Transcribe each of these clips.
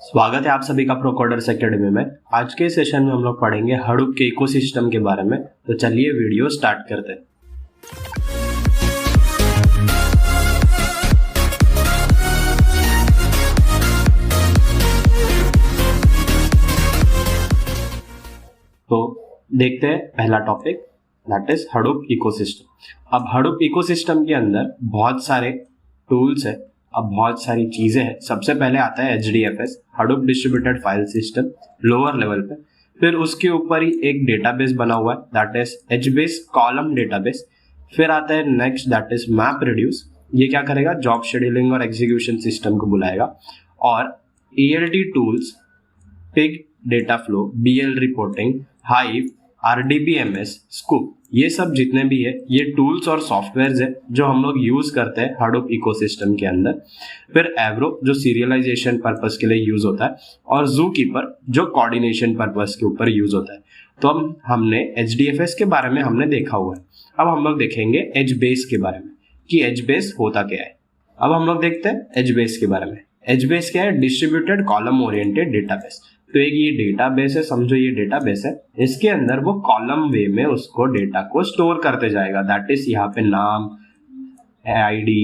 स्वागत है आप सभी का प्रोकोडर्स एकेडमी में। आज के सेशन में हम लोग पढ़ेंगे हडूप के इकोसिस्टम के बारे में। तो चलिए वीडियो स्टार्ट करते हैं। तो देखते हैं पहला topic, that is Hadoop ecosystem. अब हडूप इकोसिस्टम के अंदर बहुत सारे टूल्स है, अब बहुत सारी चीजें हैं। सबसे पहले आता है HDFS, Hadoop distributed file system, lower level पे। फिर उसके ऊपर ही एक डेटाबेस बना हुआ है, that is HBase column database. फिर आता है next, that is map reduce. ये क्या करेगा, जॉब शेड्यूलिंग और एग्जीक्यूशन सिस्टम को बुलाएगा। और ELT tools, pig data flow, BL reporting, hive, RDBMS, scoop, ये सब जितने भी है ये टूल्स और सॉफ्टवेयर्स है जो हम लोग यूज करते हैं हडूप इकोसिस्टम के अंदर। फिर एवरो जो सीरियलाइजेशन पर्पस के लिए यूज होता है, और ज़ूकीपर जो कोऑर्डिनेशन पर्पस के ऊपर यूज होता है। तो अब हमने HDFS के बारे में हमने देखा हुआ है। अब हम लोग देखेंगे HBase के बारे में कि HBase होता क्या है। अब हम लोग देखते हैं HBase के बारे में। HBase क्या है, डिस्ट्रीब्यूटेड कॉलम ओरिएंटेड डेटाबेस। तो एक ये डेटाबेस है, समझो ये डेटाबेस है, इसके अंदर वो कॉलम वे में उसको डेटा को स्टोर करते जाएगा। दैट इज यहाँ पे नाम, ID,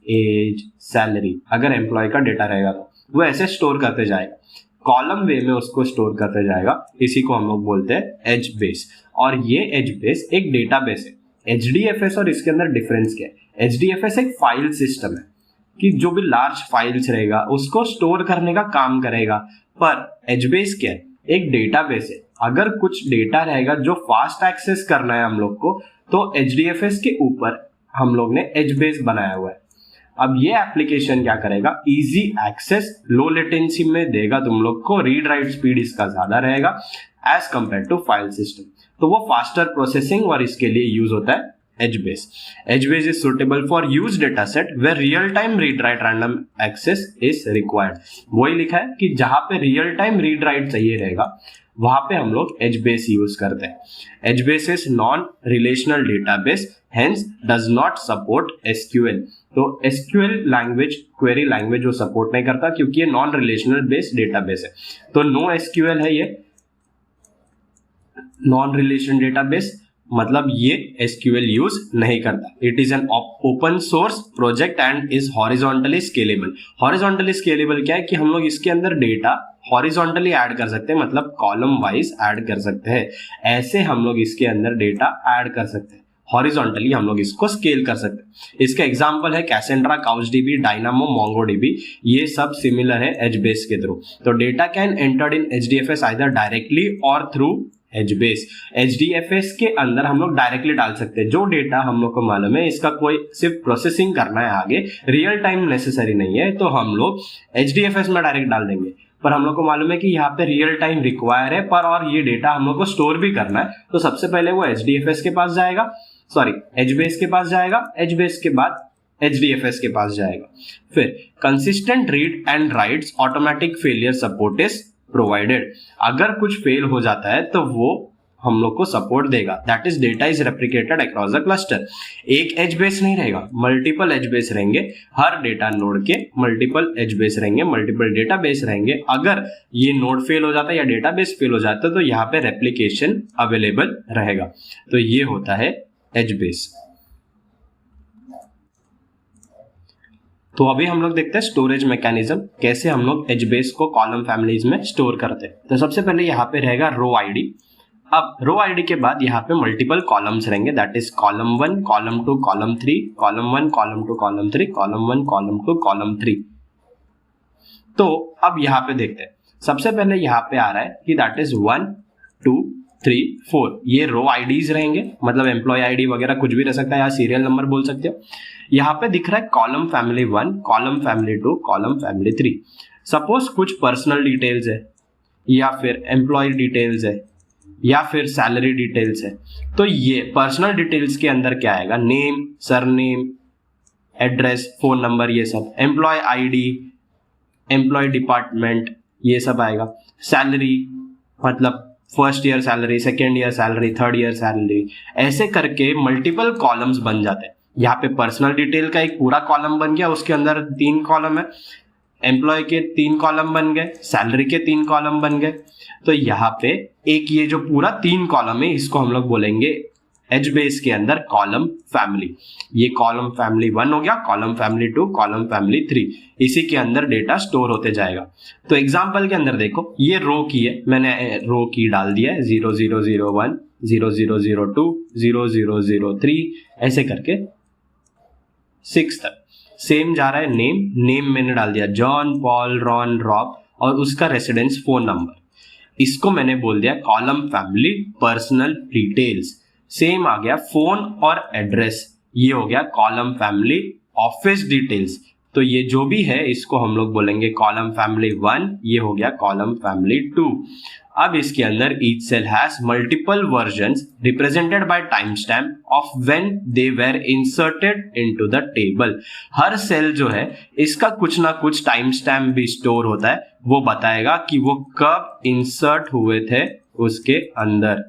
एज, सैलरी, अगर एम्प्लॉय का डेटा रहेगा तो वो ऐसे स्टोर करते जाएगा, कॉलम वे में उसको स्टोर करते जाएगा। इसी को हम लोग बोलते हैं HBase। और ये HBase एक डेटाबेस है। HDFS और इसके अंदर डिफरेंस क्या है, HDFS एक फाइल सिस्टम है कि जो भी लार्ज फाइल्स रहेगा उसको स्टोर करने का काम करेगा। पर HBase क्या है, एक डेटाबेस है। अगर कुछ डेटा रहेगा जो फास्ट एक्सेस करना है हम लोग को, तो HDFS के ऊपर हम लोग ने HBase बनाया हुआ है। अब ये एप्लीकेशन क्या करेगा, इजी एक्सेस लो लेटेंसी में देगा तुम लोग को, रीड राइट स्पीड इसका ज्यादा रहेगा as compared to file system. तो वो फास्टर प्रोसेसिंग और इसके लिए यूज होता है HBase. HBase is suitable for use data set where real time read write random access is required. वही लिखा है कि जहां पे रियल टाइम रीड राइट चाहिए रहेगा वहां पे हम लोग HBase यूज करते हैं। HBase is non relational database, hence does not support SQL. तो SQL लैंग्वेज, क्वेरी लैंग्वेज वो सपोर्ट नहीं करता क्योंकि ये नॉन रिलेशनल बेस्ड डेटाबेस है। तो नो SQL है, ये नॉन रिलेशन डेटाबेस, मतलब ये SQL यूज नहीं करता। It is an open source project and is horizontally scalable. Horizontally scalable क्या है कि हम लोग इसके अंदर डेटा हॉरिजॉन्टली ऐड कर सकते हैं, मतलब कॉलम वाइज ऐड कर सकते हैं। ऐसे हम लोग इसके अंदर डेटा ऐड कर सकते हैं, हॉरिजॉन्टली हम लोग इसको स्केल कर सकते हैं। इसके एग्जांपल है कैसेंड्रा, काउचडीबी, डायनामो, मोंगोडीबी, ये सब सिमिलर है HBase के थ्रू। तो data can entered in HDFS either directly और थ्रू HBase। HDFS के अंदर हम लोग डायरेक्टली डाल सकते हैं जो डेटा हम लोग को मालूम है इसका कोई सिर्फ प्रोसेसिंग करना है, आगे रियल टाइम नेसेसरी नहीं है, तो हम लोग HDFS में डायरेक्ट डाल देंगे। पर हम लोग को मालूम है कि यहाँ पे रियल टाइम रिक्वायर है, पर और ये डेटा हम लोग को स्टोर भी करना है, तो सबसे पहले वो HDFS के पास जाएगा, सॉरी HBase के पास जाएगा, HBase के बाद HDFS के पास जाएगा। फिर consistent read and rights, automatic failure support is provided. अगर कुछ फेल हो जाता है तो वो हम लोग को सपोर्ट देगा। That is data is replicated across the cluster. एक HBase नहीं रहेगा, मल्टीपल HBase रहेंगे। हर डेटा नोड के मल्टीपल HBase रहेंगे, मल्टीपल डेटाबेस रहेंगे। अगर ये नोड फेल हो जाता है या डेटाबेस फेल हो जाता है तो यहाँ पे रेप्लिकेशन अवेलेबल रहेगा। तो ये होता है HBase। तो अभी हम लोग देखते हैं स्टोरेज मैकेनिज्म, कैसे हम लोग HBase को कॉलम फैमिलीज में स्टोर करते हैं। तो सबसे पहले यहाँ पे रहेगा रो ID। अब रो ID के बाद यहाँ पे मल्टीपल कॉलम्स रहेंगे, that is column 1, column 2, column 3, column 1, column 2, column 3, column 1, column 2, column 3। तो अब यहाँ पे देखते हैं, सबसे पहले यहाँ पे आ रहा है कि दैट इज 1, 2, 3, 4, ये रो IDs रहेंगे, मतलब एम्प्लॉय ID वगैरह कुछ भी रह सकता है या सीरियल नंबर बोल सकते हो। यहाँ पे दिख रहा है column family 1, column family 2, column family 3। Suppose कुछ पर्सनल डिटेल्स है या फिर एम्प्लॉय डिटेल्स है या फिर सैलरी डिटेल्स है, तो ये पर्सनल डिटेल्स के अंदर क्या आएगा, name, surname, address, phone number, ये सब। एम्प्लॉय ID, एम्प्लॉय डिपार्टमेंट, ये सब आएगा। सैलरी मतलब first year salary, second year salary, third year salary, ऐसे करके मल्टीपल कॉलम्स बन जाते हैं। यहाँ पे पर्सनल डिटेल का एक पूरा कॉलम बन गया, उसके अंदर 3 कॉलम है। एम्प्लॉय के 3 कॉलम बन गए, सैलरी के 3 कॉलम बन गए। तो यहाँ पे एक ये जो पूरा 3 कॉलम है इसको हम लोग बोलेंगे HBase के अंदर कॉलम फैमिली। ये कॉलम फैमिली 1 हो गया, कॉलम फैमिली 2, कॉलम फैमिली 3, इसी के अंदर डेटा स्टोर होते जाएगा। तो एग्जांपल के अंदर देखो, ये रो की है, मैंने रो की डाल दिया है 0001, 0002, 0003 ऐसे करके 6 तक। सेम जा रहा है नेम मैंने डाल दिया जॉन, पॉल, रॉन, रॉब और उसका रेसिडेंस फोन नंबर। इसको मैंने बोल दिया column family personal details. Same आ गया फोन और एड्रेस, ये हो गया कॉलम फैमिली ऑफिस डिटेल्स। तो ये जो भी है इसको हम लोग बोलेंगे कॉलम फैमिली 1, ये हो गया कॉलम फैमिली 2। अब इसके अंदर each cell has multiple versions represented by timestamp of when they were inserted into the table। हर सेल जो है इसका कुछ ना कुछ टाइम स्टैम्प भी स्टोर होता है, वो बताएगा कि वो कब इंसर्ट हुए थे उसके अंदर।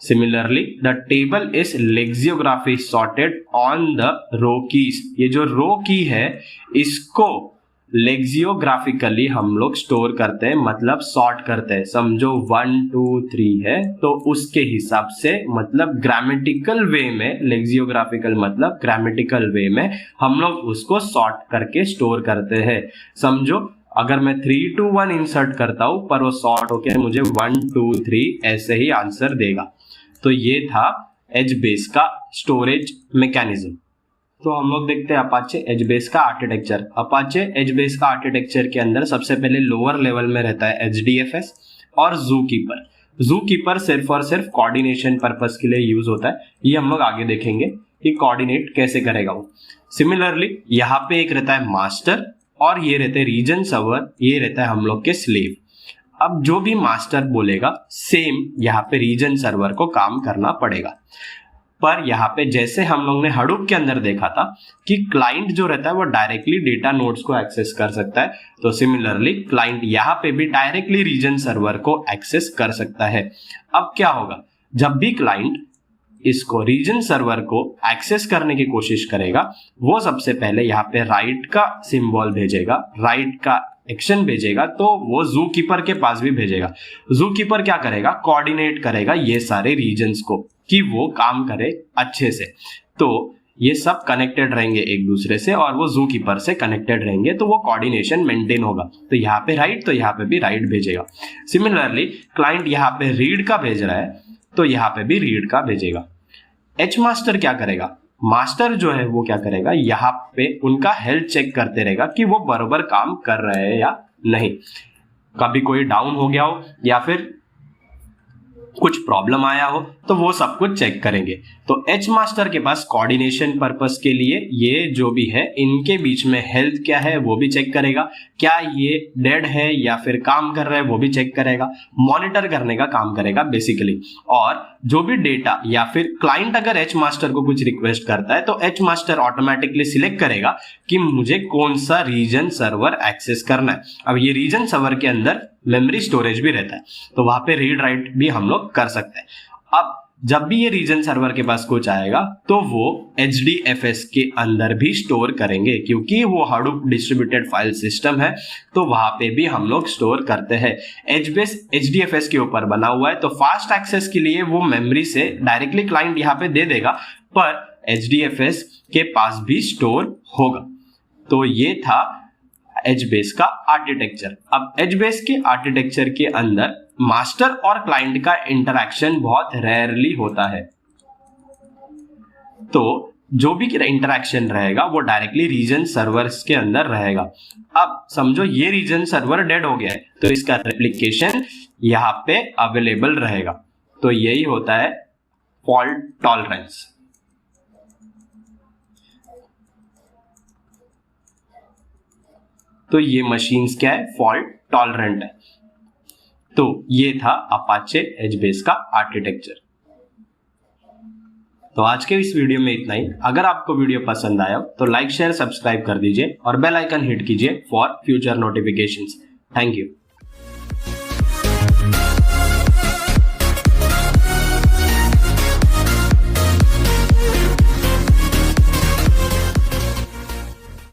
Similarly, the table is lexicography sorted on the row keys। ये जो रो की है इसको लेक्सियोग्राफिकली हम लोग स्टोर करते हैं, मतलब सॉर्ट करते हैं। समझो 1 2 3 है तो उसके हिसाब से, मतलब ग्रामेटिकल वे में, लेक्सियोग्राफिकल मतलब ग्रामेटिकल वे में हम लोग उसको सॉर्ट करके स्टोर करते हैं। समझो अगर मैं 3 2 1 इंसर्ट करता हूं पर वो सॉर्ट होके मुझे 1 2 3 ऐसे ही आंसर देगा। तो ये था HBase का स्टोरेज मैकेनिज्म। तो हम लोग देखते हैं अपाचे HBase का आर्किटेक्चर। अपाचे HBase का आर्किटेक्चर के अंदर सबसे पहले लोअर लेवल में रहता है HDFS और ज़ूकीपर। ज़ूकीपर सिर्फ और सिर्फ कोऑर्डिनेशन पर्पस के लिए यूज होता है, ये हम लोग आगे देखेंगे कि कोऑर्डिनेट कैसे करेगा वो। सिमिलरली यहाँ पे एक रहता है मास्टर और ये रहते हैं रीजन सर्वर, ये रहता है हम लोग के स्लेव। अब जो भी मास्टर बोलेगा सेम यहाँ पे रीजन सर्वर को काम करना पड़ेगा। पर यहाँ पे जैसे हम लोग ने हडूप के अंदर देखा था कि क्लाइंट जो रहता है वो डायरेक्टली डेटा नोड्स को एक्सेस कर सकता है, तो सिमिलरली क्लाइंट यहाँ पे भी डायरेक्टली रीजन सर्वर को एक्सेस कर सकता है। अब क्या होगा, जब भी क्लाइंट इसको रीजन सर्वर को एक्सेस करने की कोशिश करेगा वो सबसे पहले यहाँ पे राइट का सिंबल भेजेगा, राइट का एक्शन भेजेगा, तो वो ज़ूकीपर के पास भी भेजेगा। ज़ूकीपर क्या करेगा, कोऑर्डिनेट करेगा ये सारे रीजन्स को कि वो काम करे अच्छे से। तो ये सब कनेक्टेड रहेंगे एक दूसरे से और वो ज़ूकीपर से कनेक्टेड रहेंगे, तो वो कोऑर्डिनेशन मेंटेन होगा। तो यहाँ पे राइट, तो यहाँ पे भी राइट भेजेगा। सिमिलरली क्लाइंट यहाँ पे रीड का भेज रहा है तो यहाँ पे भी रीड का भेजेगा। एच मास्टर क्या करेगा, मास्टर जो है वो क्या करेगा, यहाँ पे उनका हेल्थ चेक करते रहेगा कि वो बराबर काम कर रहे हैं या नहीं। कभी कोई डाउन हो गया हो या फिर कुछ प्रॉब्लम आया हो तो वो सब कुछ चेक करेंगे। तो एच मास्टर के पास कोऑर्डिनेशन पर्पस के लिए ये जो भी है इनके बीच में हेल्थ क्या है वो भी चेक करेगा, क्या ये डेड है या फिर काम कर रहा है वो भी चेक करेगा, मॉनिटर करने का काम करेगा बेसिकली। और जो भी डेटा या फिर क्लाइंट अगर एच मास्टर को कुछ रिक्वेस्ट करता है तो एच मास्टर ऑटोमेटिकली सिलेक्ट करेगा कि मुझे कौन सा रीजन सर्वर एक्सेस करना है। अब ये रीजन सर्वर के अंदर मेमोरी स्टोरेज भी रहता है तो वहां पे रीड राइट भी हम लोग कर सकते हैं। अब जब भी ये रीजन सर्वर के पास कुछ आएगा तो वो HDFS के अंदर भी स्टोर करेंगे, क्योंकि वो हडूप डिस्ट्रीब्यूटेड फाइल सिस्टम है तो वहां पे भी हम लोग स्टोर करते हैं। HBase HDFS के ऊपर बना हुआ है तो फास्ट एक्सेस के लिए वो मेमोरी से डायरेक्टली क्लाइंट यहाँ पे दे देगा, पर HDFS के पास भी स्टोर होगा। तो ये था HBase का आर्किटेक्चर। अब HBase के आर्किटेक्चर के अंदर मास्टर और क्लाइंट का इंटरैक्शन बहुत रेयरली होता है, तो जो भी इंटरैक्शन रहेगा वो डायरेक्टली रीजन सर्वर्स के अंदर रहेगा। अब समझो ये रीजन सर्वर डेड हो गया है तो इसका रेप्लिकेशन यहाँ पे अवेलेबल रहेगा। तो यही होता है फॉल्ट टॉलरेंस। तो ये मशीन्स क्या है, फॉल्ट टॉलरेंट है। तो ये था अपाचे HBase का आर्किटेक्चर। तो आज के इस वीडियो में इतना ही। अगर आपको वीडियो पसंद आया तो लाइक शेयर सब्सक्राइब कर दीजिए और बेल आइकन हिट कीजिए for future notifications. Thank you.